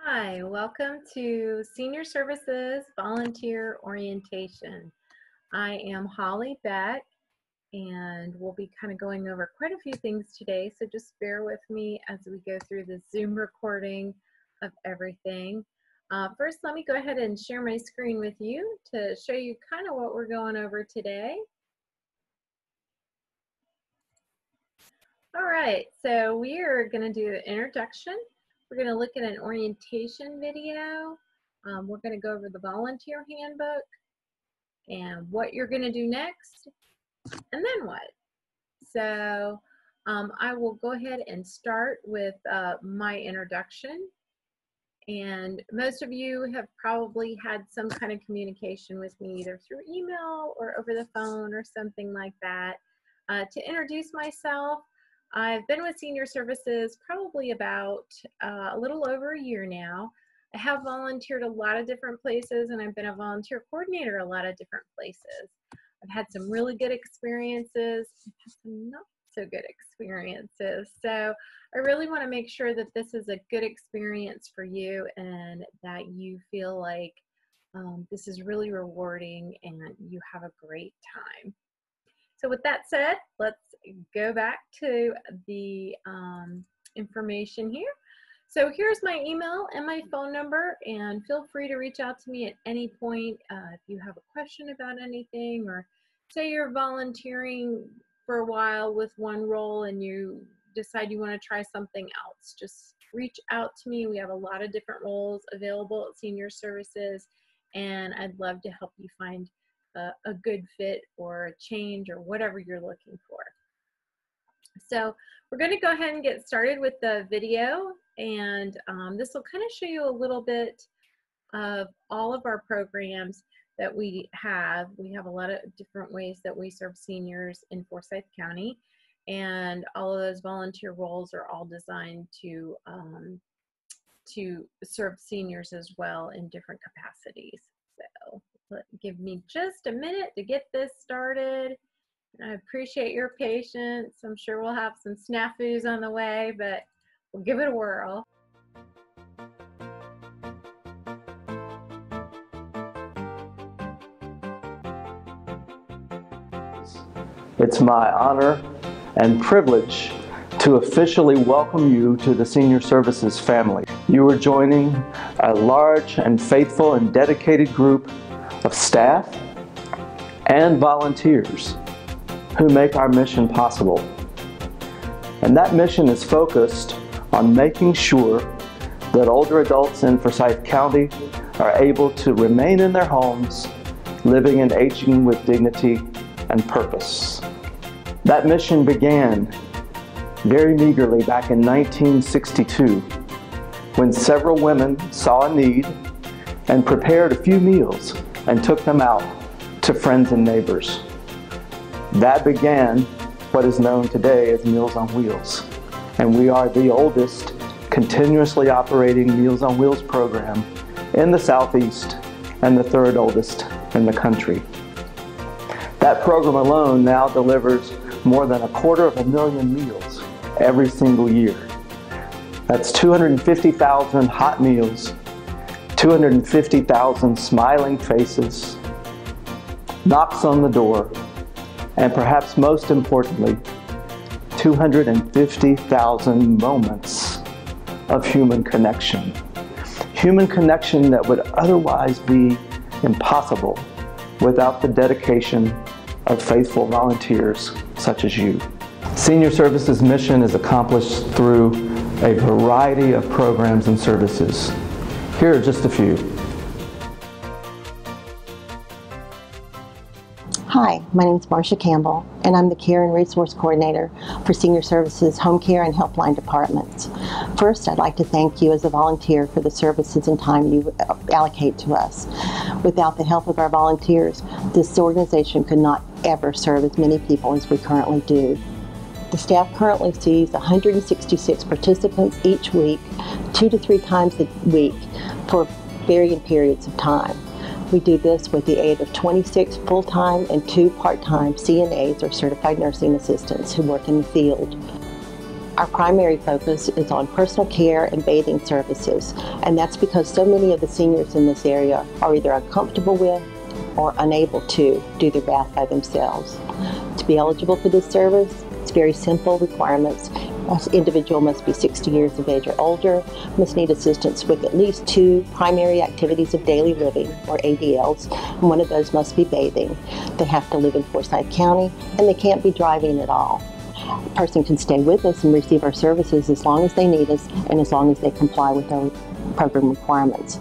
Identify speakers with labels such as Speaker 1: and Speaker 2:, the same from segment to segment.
Speaker 1: Hi, welcome to Senior Services Volunteer Orientation. I am Holly Beck, and we'll be kind of going over quite a few things today, so just bear with me as we go through the Zoom recording of everything. First, let me go ahead and share my screen with you to show you kind of what we're going over today. All right, so we are going to do an introduction. We're going to look at an orientation video. We're going to go over the volunteer handbook and what you're going to do next, and then what. So I will go ahead and start with my introduction. And most of you have probably had some kind of communication with me either through email or over the phone or something like that. To introduce myself, I've been with Senior Services probably about a little over a year now. I have volunteered a lot of different places, and I've been a volunteer coordinator a lot of different places. I've had some really good experiences, some not so good experiences. So I really want to make sure that this is a good experience for you and that you feel like this is really rewarding and you have a great time. So with that said, let's go back to the information here. So here's my email and my phone number, and feel free to reach out to me at any point if you have a question about anything, or say you're volunteering for a while with one role and you decide you want to try something else. Just reach out to me. We have a lot of different roles available at Senior Services, and I'd love to help you find a good fit or a change or whatever you're looking for. So we're going to go ahead and get started with the video, and this will kind of show you a little bit of all of our programs that we have. We have a lot of different ways that we serve seniors in Forsyth County, and all of those volunteer roles are all designed to serve seniors as well in different capacities. So give me just a minute to get this started. I appreciate your patience. I'm sure we'll have some snafus on the way, but we'll give it a whirl.
Speaker 2: It's my honor and privilege to officially welcome you to the Senior Services family. You are joining a large and faithful and dedicated group of staff and volunteers who make our mission possible. And that mission is focused on making sure that older adults in Forsyth County are able to remain in their homes, living and aging with dignity and purpose. That mission began very meagerly back in 1962 when several women saw a need and prepared a few meals and took them out to friends and neighbors. That began what is known today as Meals on Wheels, and we are the oldest continuously operating Meals on Wheels program in the Southeast and the third oldest in the country. That program alone now delivers more than 250,000 meals every single year. That's 250,000 hot meals, 250,000 smiling faces, knocks on the door, and perhaps most importantly, 250,000 moments of human connection. Human connection that would otherwise be impossible without the dedication of faithful volunteers such as you. Senior Services mission is accomplished through a variety of programs and services. Here are just a few.
Speaker 3: Hi, my name is Marcia Campbell, and I'm the Care and Resource Coordinator for Senior Services Home Care and Helpline Departments. First, I'd like to thank you as a volunteer for the services and time you allocate to us. Without the help of our volunteers, this organization could not ever serve as many people as we currently do. The staff currently sees 166 participants each week, 2 to 3 times a week for varying periods of time. We do this with the aid of 26 full-time and 2 part-time CNAs or certified nursing assistants who work in the field. Our primary focus is on personal care and bathing services, and that's because so many of the seniors in this area are either uncomfortable with or unable to do their bath by themselves. To be eligible for this service, it's very simple requirements. An individual must be 60 years of age or older, must need assistance with at least 2 primary activities of daily living, or ADLs, and one of those must be bathing. They have to live in Forsyth County, and they can't be driving at all. A person can stay with us and receive our services as long as they need us and as long as they comply with our program requirements.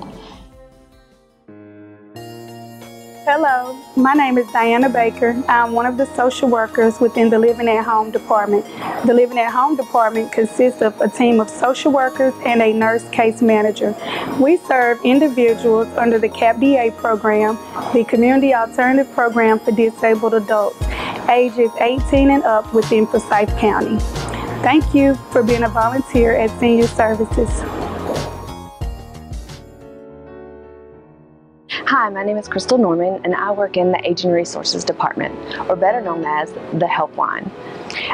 Speaker 4: Hello, my name is Diana Baker. I'm one of the social workers within the Living at Home department. The Living at Home department consists of a team of social workers and a nurse case manager. We serve individuals under the CAP-DA program, the Community Alternative Program for Disabled Adults, ages 18 and up within Forsyth County. Thank you for being a volunteer at Senior Services.
Speaker 5: Hi, my name is Crystal Norman, and I work in the Aging Resources Department, or better known as the Helpline.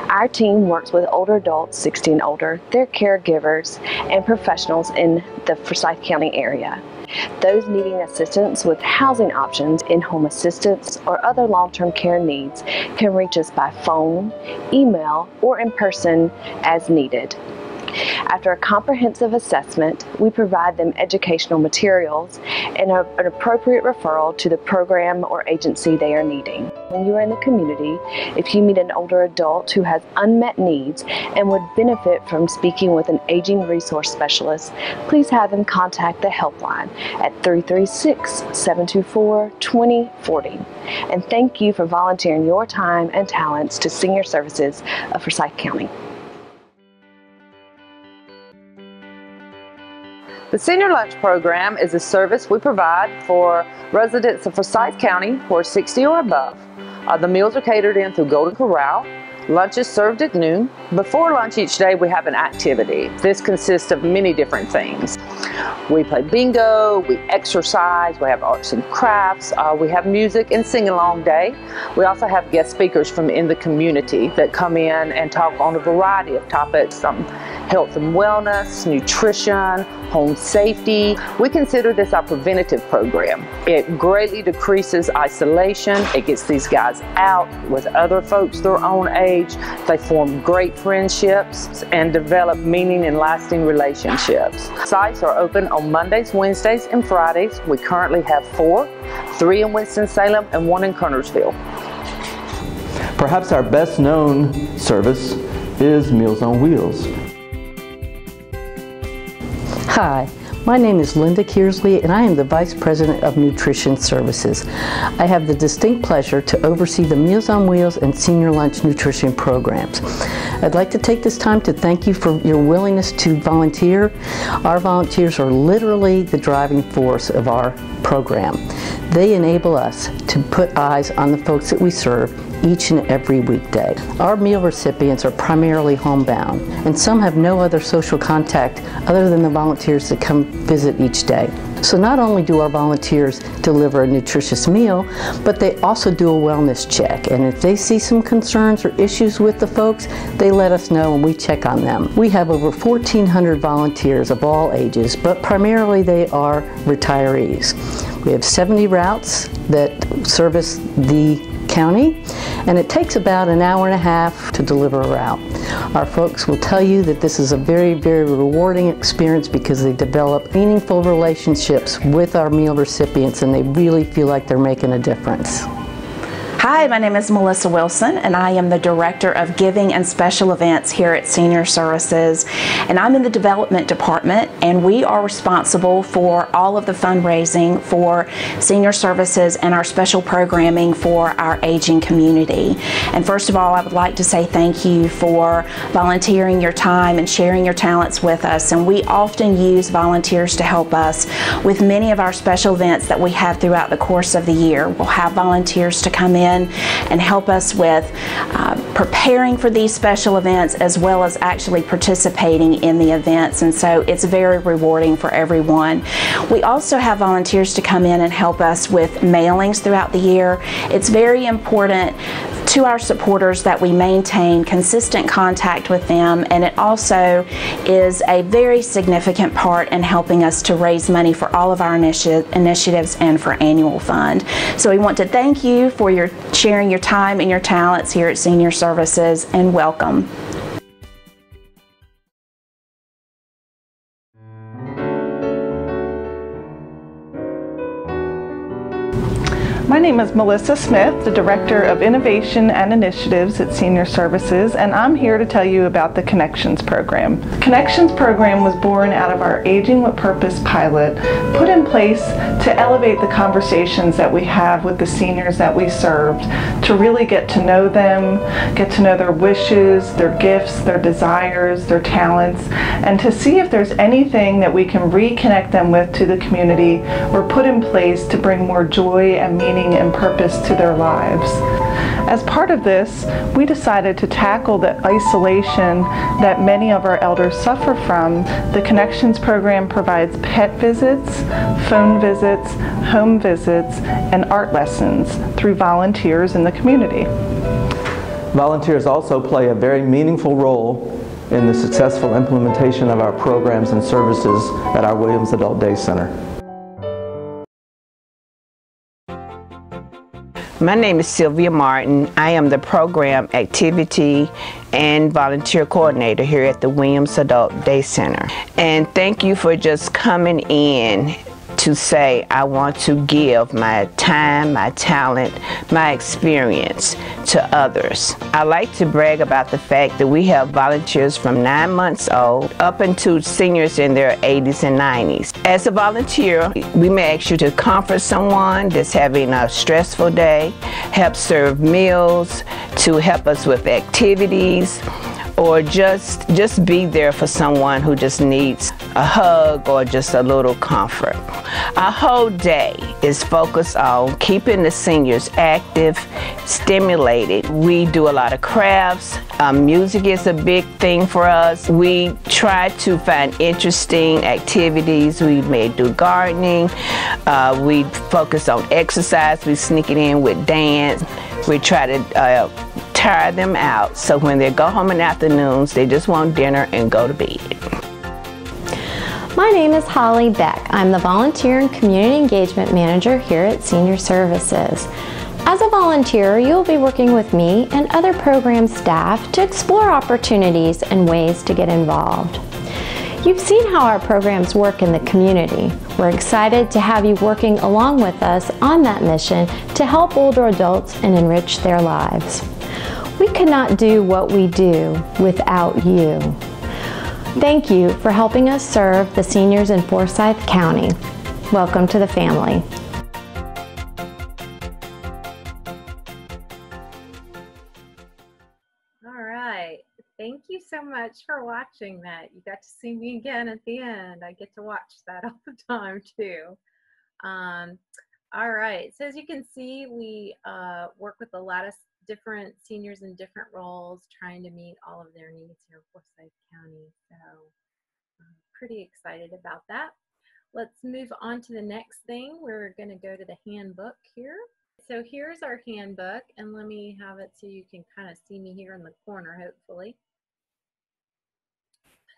Speaker 5: Our team works with older adults, 60 and older, their caregivers, and professionals in the Forsyth County area. Those needing assistance with housing options, in-home assistance, or other long-term care needs can reach us by phone, email, or in person as needed. After a comprehensive assessment, we provide them educational materials and an appropriate referral to the program or agency they are needing. When you are in the community, if you meet an older adult who has unmet needs and would benefit from speaking with an aging resource specialist, please have them contact the helpline at 336-724-2040. And thank you for volunteering your time and talents to Senior Services of Forsyth County.
Speaker 6: The Senior Lunch Program is a service we provide for residents of Forsyth County who are 60 or above. The meals are catered in through Golden Corral. Lunch is served at noon. Before lunch each day, we have an activity. This consists of many different things. We play bingo, we exercise, we have arts and crafts, we have music and sing-along day. We also have guest speakers from in the community that come in and talk on a variety of topics, health and wellness, nutrition, home safety. We consider this our preventative program. It greatly decreases isolation. It gets these guys out with other folks their own age. They form great friendships and develop meaning and lasting relationships. Sites are open on Mondays, Wednesdays, and Fridays. We currently have 4, 3 in Winston-Salem and 1 in Kernersville.
Speaker 2: Perhaps our best known service is Meals on Wheels.
Speaker 7: Hi, my name is Linda Kearsley and I am the Vice President of Nutrition Services. I have the distinct pleasure to oversee the Meals on Wheels and Senior Lunch Nutrition programs. I'd like to take this time to thank you for your willingness to volunteer. Our volunteers are literally the driving force of our program. They enable us to put eyes on the folks that we serve each and every weekday. Our meal recipients are primarily homebound, and some have no other social contact other than the volunteers that come visit each day. So not only do our volunteers deliver a nutritious meal, but they also do a wellness check. And if they see some concerns or issues with the folks, they let us know and we check on them. We have over 1,400 volunteers of all ages, but primarily they are retirees. We have 70 routes that service the county, and it takes about an hour and a half to deliver a route. Our folks will tell you that this is a very, very rewarding experience because they develop meaningful relationships with our meal recipients and they really feel like they're making a difference.
Speaker 8: Hi, my name is Melissa Wilson and I am the Director of Giving and Special Events here at Senior Services, and I'm in the Development Department, and we are responsible for all of the fundraising for Senior Services and our special programming for our aging community. And first of all, I would like to say thank you for volunteering your time and sharing your talents with us, and we often use volunteers to help us with many of our special events that we have throughout the course of the year. We'll have volunteers to come in and help us with preparing for these special events as well as actually participating in the events, and so it's very rewarding for everyone. We also have volunteers to come in and help us with mailings throughout the year. It's very important to our supporters that we maintain consistent contact with them, and it also is a very significant part in helping us to raise money for all of our initiatives and for annual fund. So we want to thank you for your sharing your time and your talents here at Senior Services, and welcome.
Speaker 9: My name is Melissa Smith, the Director of Innovation and Initiatives at Senior Services, and I'm here to tell you about the Connections Program. The Connections Program was born out of our Aging with Purpose pilot, put in place to elevate the conversations that we have with the seniors that we served, to really get to know them, get to know their wishes, their gifts, their desires, their talents, and to see if there's anything that we can reconnect them with to the community or put in place to bring more joy and meaning and purpose to their lives. As part of this, we decided to tackle the isolation that many of our elders suffer from. The Connections Program provides pet visits, phone visits, home visits, and art lessons through volunteers in the community.
Speaker 2: Volunteers also play a very meaningful role in the successful implementation of our programs and services at our Williams Adult Day Center.
Speaker 10: My name is Sylvia Martin. I am the Program Activity and Volunteer Coordinator here at the Williams Adult Day Center. And thank you for just coming in to say I want to give my time, my talent, my experience to others. I like to brag about the fact that we have volunteers from 9 months old up into seniors in their 80s and 90s. As a volunteer, we may ask you to comfort someone that's having a stressful day, help serve meals, to help us with activities, or just be there for someone who just needs a hug or just a little comfort. Our whole day is focused on keeping the seniors active, stimulated. We do a lot of crafts. Music is a big thing for us. We try to find interesting activities. We may do gardening. We focus on exercise. We sneak it in with dance. We try to tire them out, so when they go home in the afternoons, they just want dinner and go to bed.
Speaker 11: My name is Holly Beck. I'm the Volunteer and Community Engagement Manager here at Senior Services. As a volunteer, you'll be working with me and other program staff to explore opportunities and ways to get involved. You've seen how our programs work in the community. We're excited to have you working along with us on that mission to help older adults and enrich their lives. We could not do what we do without you. Thank you for helping us serve the seniors in Forsyth County. Welcome to the family.
Speaker 1: All right. Thank you so much for watching that. You got to see me again at the end. I get to watch that all the time too. All right. So as you can see, we work with a lot of different seniors in different roles, trying to meet all of their needs here in Forsyth County. So I'm pretty excited about that. Let's move on to the next thing. We're going to go to the handbook here. So here's our handbook, and let me have it so you can kind of see me here in the corner, hopefully.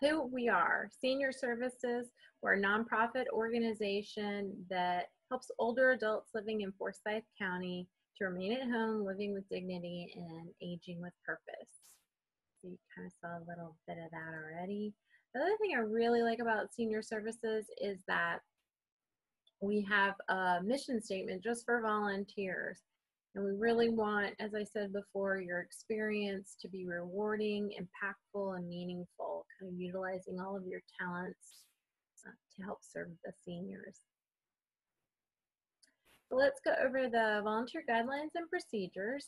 Speaker 1: Who we are. Senior Services, we're a nonprofit organization that helps older adults living in Forsyth County to remain at home, living with dignity, and aging with purpose. So you kind of saw a little bit of that already. The other thing I really like about Senior Services is that we have a mission statement just for volunteers. And we really want, as I said before, your experience to be rewarding, impactful, and meaningful, kind of utilizing all of your talents to help serve the seniors. So let's go over the volunteer guidelines and procedures.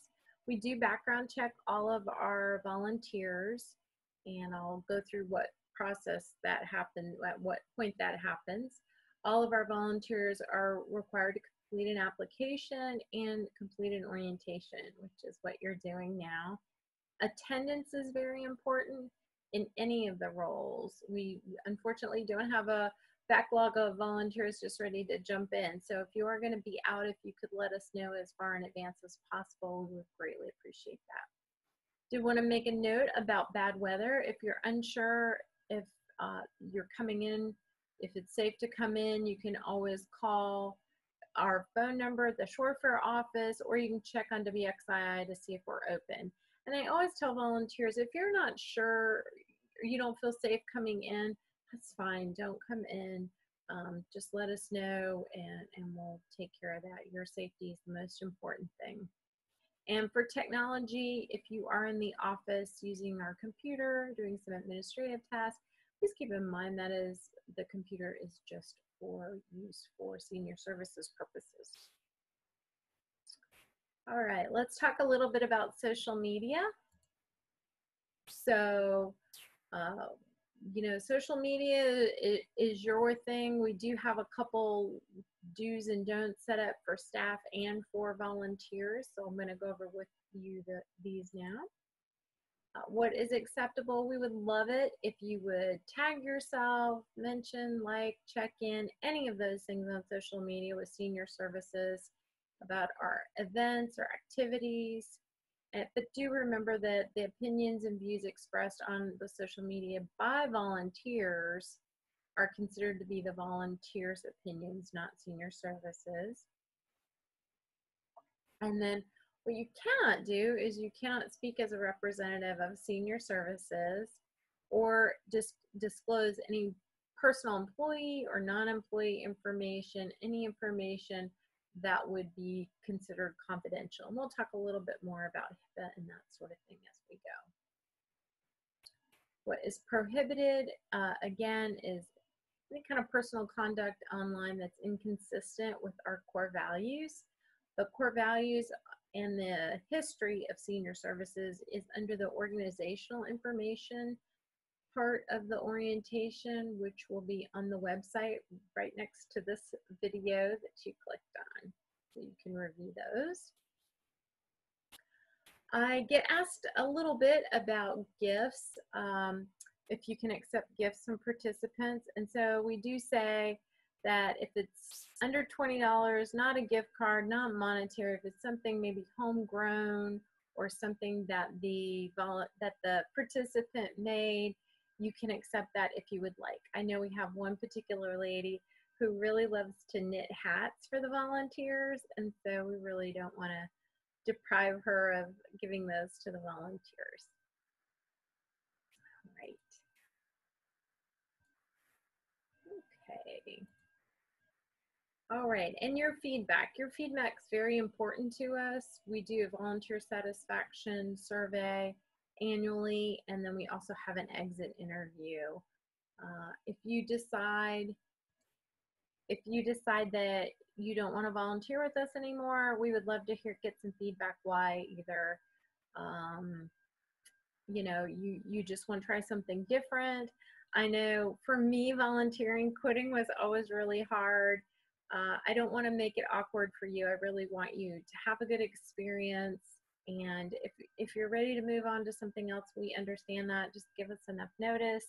Speaker 1: We do background check all of our volunteers, and I'll go through what process that happens, at what point that happens. All of our volunteers are required to complete an application and complete an orientation, which is what you're doing now. Attendance is very important in any of the roles. We unfortunately don't have a backlog of volunteers just ready to jump in. So if you are going to be out, if you could let us know as far in advance as possible, we would greatly appreciate that. Do want to make a note about bad weather. If you're unsure if you're coming in, if it's safe to come in, you can always call our phone number at the Shore Fair office, or you can check on WXII to see if we're open. And I always tell volunteers, if you're not sure or you don't feel safe coming in, that's fine, don't come in. Just let us know and we'll take care of that. Your safety is the most important thing. And for technology, if you are in the office using our computer, doing some administrative tasks, please keep in mind that the computer is just for use for senior services purposes. All right, let's talk a little bit about social media. So, you know, social media is your thing. We do have a couple do's and don'ts set up for staff and for volunteers. So I'm going to go over with you these now. What is acceptable? We would love it if you would tag yourself, mention, like, check in, any of those things on social media with senior services about our events or activities. But do remember that the opinions and views expressed on the social media by volunteers are considered to be the volunteers' opinions, not senior services. And then what you cannot do is you cannot speak as a representative of senior services or disclose any personal employee or non-employee information, any information that would be considered confidential. And we'll talk a little bit more about HIPAA and that sort of thing as we go. What is prohibited, again, is any kind of personal conduct online that's inconsistent with our core values. The core values and the history of senior services is under the organizational information part of the orientation, which will be on the website right next to this video that you clicked on. So you can review those. I get asked a little bit about gifts, if you can accept gifts from participants. And so we do say that if it's under $20, not a gift card, not monetary, if it's something maybe homegrown or something that the participant made, you can accept that if you would like. I know we have one particular lady who really loves to knit hats for the volunteers, and so we really don't want to deprive her of giving those to the volunteers. All right. Okay. All right, and your feedback. Your feedback's very important to us. We do a volunteer satisfaction survey annually, and then we also have an exit interview. If you decide that you don't want to volunteer with us anymore, we would love to get some feedback why. Either you know, you just want to try something different. I know for me, volunteering, quitting was always really hard. I don't want to make it awkward for you. I really want you to have a good experience. And if you're ready to move on to something else, we understand that. Just give us enough notice.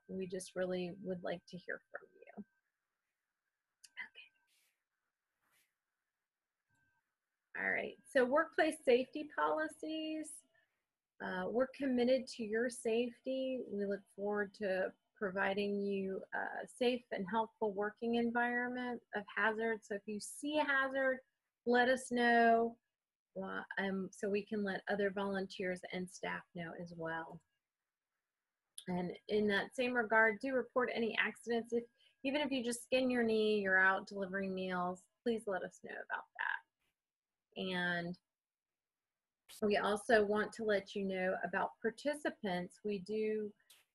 Speaker 1: We just really would like to hear from you. Okay. All right, so workplace safety policies. We're committed to your safety. We look forward to providing you a safe and helpful working environment of hazards. So if you see a hazard, let us know so we can let other volunteers and staff know as well. And in that same regard, do report any accidents. Even if you just skin your knee, you're out delivering meals, please let us know about that. And we also want to let you know about participants.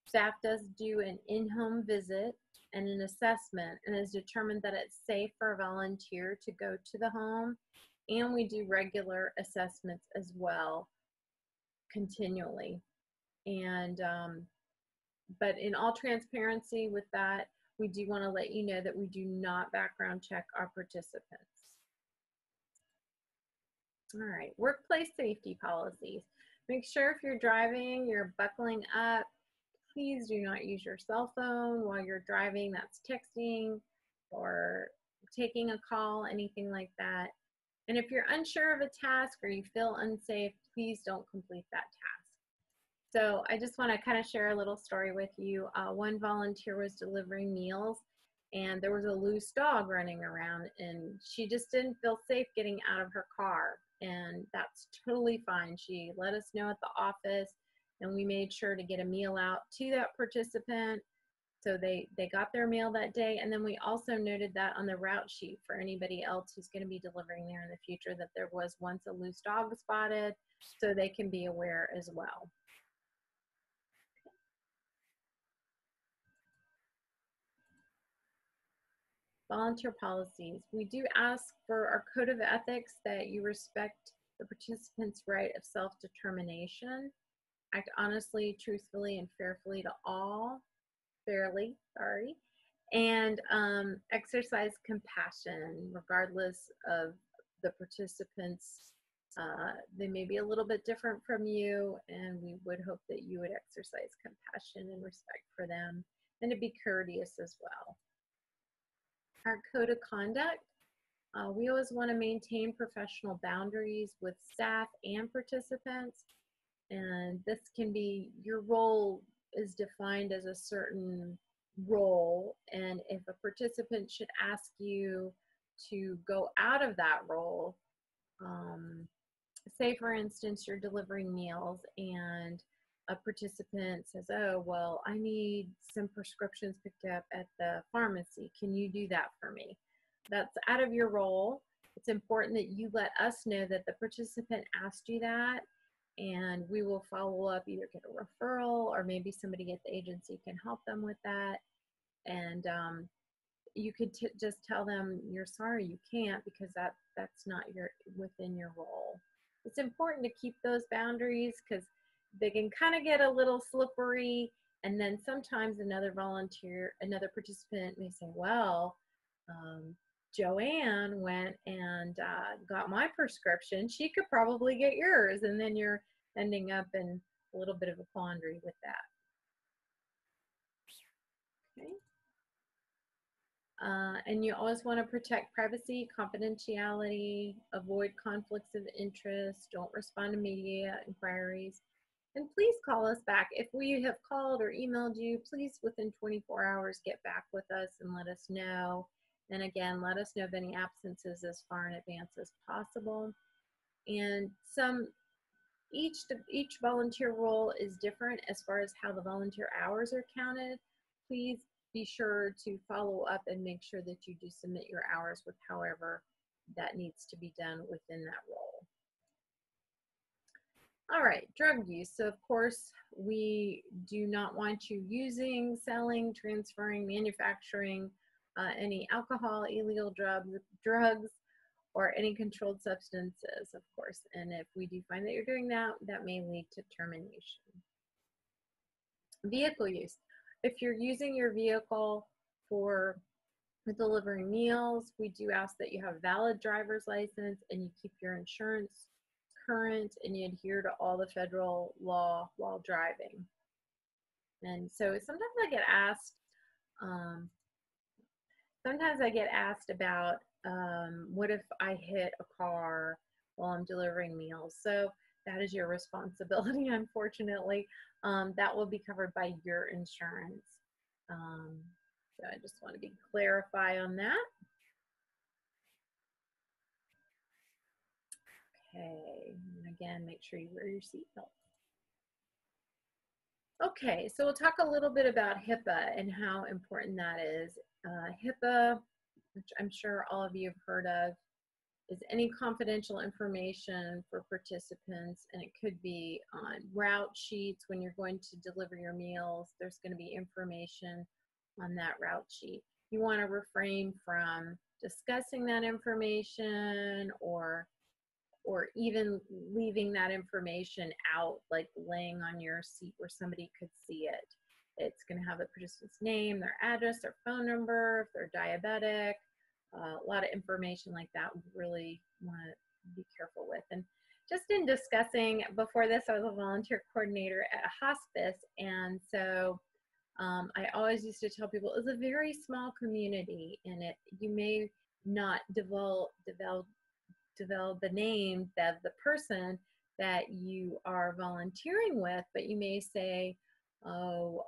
Speaker 1: Staff does do an in-home visit and an assessment, and has determined that it's safe for a volunteer to go to the home. And we do regular assessments as well, continually. And but in all transparency with that, we do want to let you know that we do not background check our participants. All right, workplace safety policies. Make sure if you're driving, you're buckling up. please do not use your cell phone while you're driving. That's texting or taking a call, anything like that. And if you're unsure of a task or you feel unsafe, please don't complete that task. So I just want to kind of share a little story with you. One volunteer was delivering meals, and there was a loose dog running around, and she just didn't feel safe getting out of her car. And that's totally fine. She let us know at the office, and we made sure to get a meal out to that participant. So they got their meal that day. And then we also noted that on the route sheet for anybody else who's going to be delivering there in the future, that there was once a loose dog spotted, so they can be aware as well. Volunteer policies. We do ask for our code of ethics that you respect the participant's right of self-determination, act honestly, truthfully, and fairly to all, and exercise compassion regardless of the participants. They may be a little bit different from you, and we would hope that you would exercise compassion and respect for them, and to be courteous as well. Our code of conduct, we always want to maintain professional boundaries with staff and participants, and this can be, your role is defined as a certain role, and if a participant should ask you to go out of that role, say for instance you're delivering meals and a participant says, oh, well, I need some prescriptions picked up at the pharmacy. Can you do that for me? That's out of your role. It's important that you let us know that the participant asked you that, and we will follow up, either get a referral or maybe somebody at the agency can help them with that. And you could just tell them you're sorry, you can't, because that's not within your role. It's important to keep those boundaries because they can kind of get a little slippery, and then sometimes another participant may say, well, Joanne went and got my prescription, she could probably get yours, and then you're ending up in a little bit of a quandary with that. Okay. And you always want to protect privacy, confidentiality, avoid conflicts of interest, don't respond to media inquiries, and please call us back. If we have called or emailed you, please within 24 hours get back with us and let us know. And again, let us know of any absences as far in advance as possible. And each volunteer role is different as far as how the volunteer hours are counted. Please be sure to follow up and make sure that you do submit your hours with however that needs to be done within that role. All right, drug use. So of course, we do not want you using, selling, transferring, manufacturing any alcohol, illegal drugs, or any controlled substances, of course. And if we do find that you're doing that, that may lead to termination. Vehicle use. If you're using your vehicle for delivering meals, we do ask that you have a valid driver's license and you keep your insurance current and you adhere to all the federal law while driving. And so sometimes I get asked about what if I hit a car while I'm delivering meals. So that is your responsibility, unfortunately. That will be covered by your insurance. So I just want to clarify on that. Okay, and again, make sure you wear your seatbelt. Okay, so we'll talk a little bit about HIPAA and how important that is. HIPAA, which I'm sure all of you have heard of, is any confidential information for participants, and it could be on route sheets when you're going to deliver your meals. There's going to be information on that route sheet. You want to refrain from discussing that information or even leaving that information out, like laying on your seat where somebody could see it. It's going to have the participant's name, their address, their phone number, if they're diabetic, a lot of information like that we really want to be careful with. And just in discussing, before this I was a volunteer coordinator at a hospice, and so I always used to tell people it's a very small community, and you may not develop the name of the person that you are volunteering with, but you may say, oh,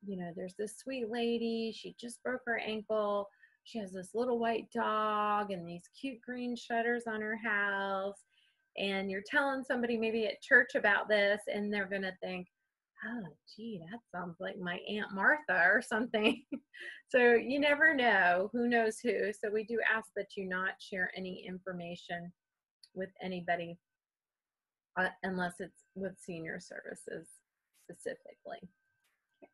Speaker 1: you know, there's this sweet lady, she just broke her ankle, she has this little white dog and these cute green shutters on her house, and you're telling somebody maybe at church about this, and they're gonna think, oh, gee, that sounds like my Aunt Martha or something. So you never know, who knows who. So we do ask that you not share any information with anybody unless it's with senior services specifically. Okay.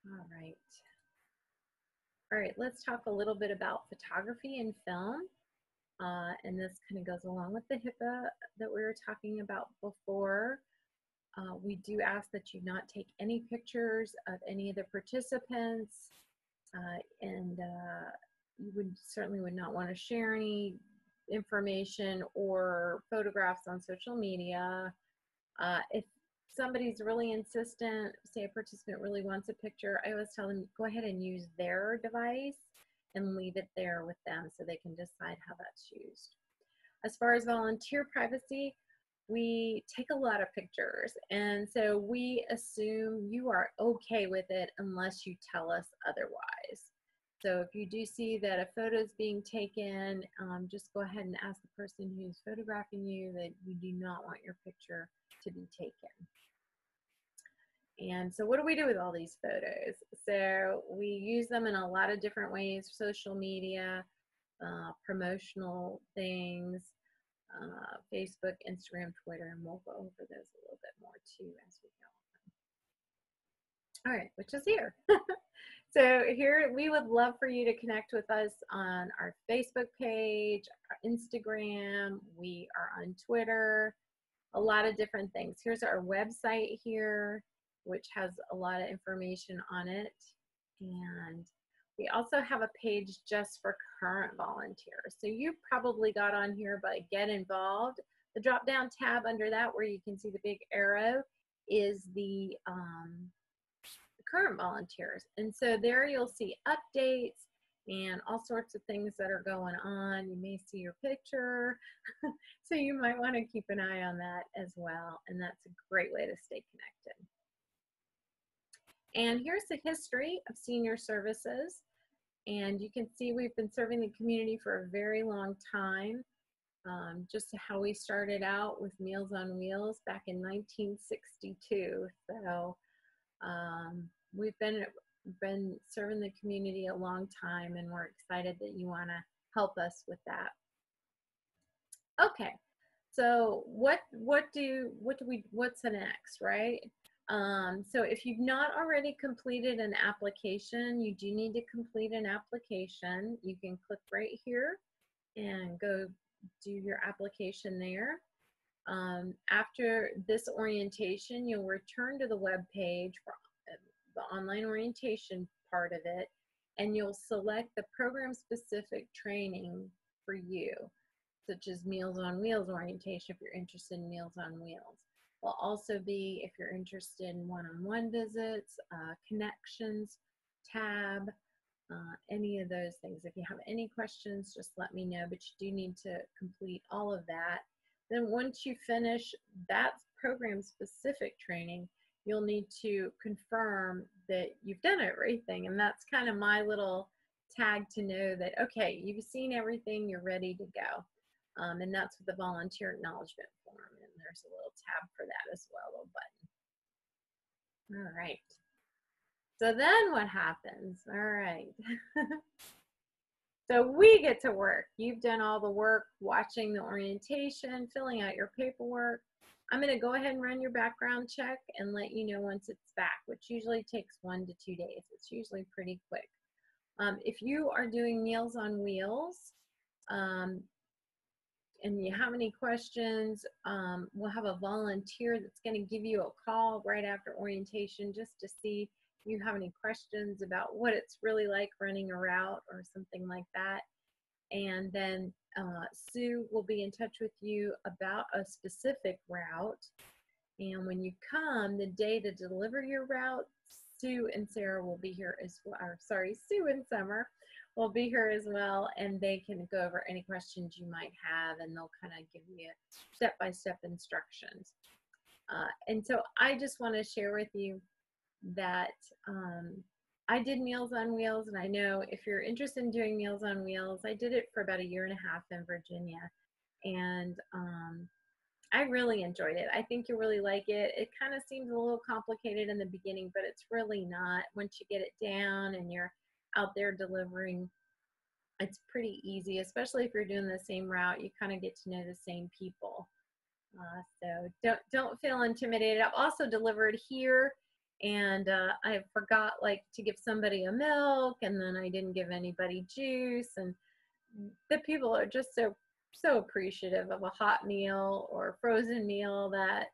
Speaker 1: All right. All right, let's talk a little bit about photography and film. And this kind of goes along with the HIPAA that we were talking about before. We do ask that you not take any pictures of any of the participants, and you certainly would not want to share any information or photographs on social media. If somebody's really insistent, say a participant really wants a picture, I always tell them, go ahead and use their device and leave it there with them so they can decide how that's used. As far as volunteer privacy, we take a lot of pictures, and so we assume you are okay with it unless you tell us otherwise. So if you do see that a photo is being taken, just go ahead and ask the person who's photographing you that you do not want your picture to be taken. And so what do we do with all these photos? So we use them in a lot of different ways: social media, promotional things, Facebook, Instagram, Twitter, and we'll go over those a little bit more too as we go on. All right, which is here. So here, we would love for you to connect with us on our Facebook page, our Instagram, we are on Twitter, a lot of different things. Here's our website here, which has a lot of information on it. And we also have a page just for current volunteers. So you probably got on here by Get Involved. The drop-down tab under that, where you can see the big arrow, is the current volunteers. And so there you'll see updates and all sorts of things that are going on. You may see your picture. So you might want to keep an eye on that as well. And that's a great way to stay connected. And here's the history of senior services. And you can see we've been serving the community for a very long time. Just how we started out with Meals on Wheels back in 1962. So we've been serving the community a long time, and we're excited that you want to help us with that. Okay, so what's the next, right? So if you've not already completed an application, you do need to complete an application. You can click right here and go do your application there. After this orientation, you'll return to the web page for the online orientation part of it, and you'll select the program-specific training for you, such as Meals on Wheels orientation if you're interested in Meals on Wheels. Will also be, if you're interested in one-on-one visits, connections tab, any of those things. If you have any questions, just let me know, but you do need to complete all of that. Then once you finish that program-specific training, you'll need to confirm that you've done everything, and that's kind of my little tag to know that, okay, you've seen everything, you're ready to go. And that's with the volunteer acknowledgement form, and there's a little tab for that as well, a little button. All right. So then what happens? All right. So we get to work. You've done all the work, watching the orientation, filling out your paperwork. I'm going to go ahead and run your background check and let you know once it's back, which usually takes 1 to 2 days. It's usually pretty quick. If you are doing Meals on Wheels, and you have any questions, we'll have a volunteer that's going to give you a call right after orientation just to see if you have any questions about what it's really like running a route or something like that. and then Sue will be in touch with you about a specific route. And when you come, the day to deliver your route, Sue and Sarah will be here as well, or sorry, Sue and Summer will be here as well, and they can go over any questions you might have, and they'll kind of give you step-by-step instructions. And so I just want to share with you that I did Meals on Wheels, and I know if you're interested in doing Meals on Wheels, I did it for about 1.5 years in Virginia, and I really enjoyed it. I think you'll really like it. It kind of seems a little complicated in the beginning, but it's really not. Once you get it down and you're out there delivering, it's pretty easy, especially if you're doing the same route. You kind of get to know the same people. So don't feel intimidated. I've also delivered here, and I forgot to give somebody a milk, and then I didn't give anybody juice, and the people are just so appreciative of a hot meal or a frozen meal that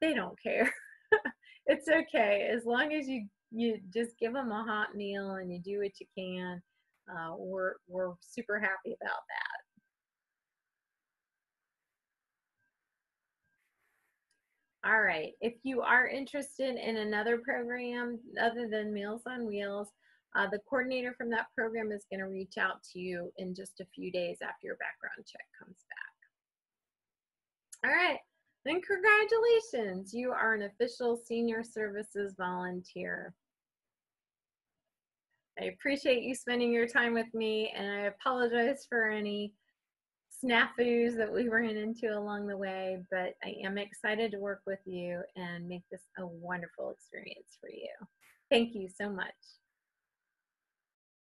Speaker 1: they don't care. It's okay as long as you just give them a hot meal and you do what you can. We're super happy about that. All right, if you are interested in another program other than Meals on Wheels, the coordinator from that program is going to reach out to you in just a few days after your background check comes back. All right, then congratulations. You are an official Senior Services volunteer. I appreciate you spending your time with me, and I apologize for any snafus that we ran into along the way, but I am excited to work with you and make this a wonderful experience for you. Thank you so much.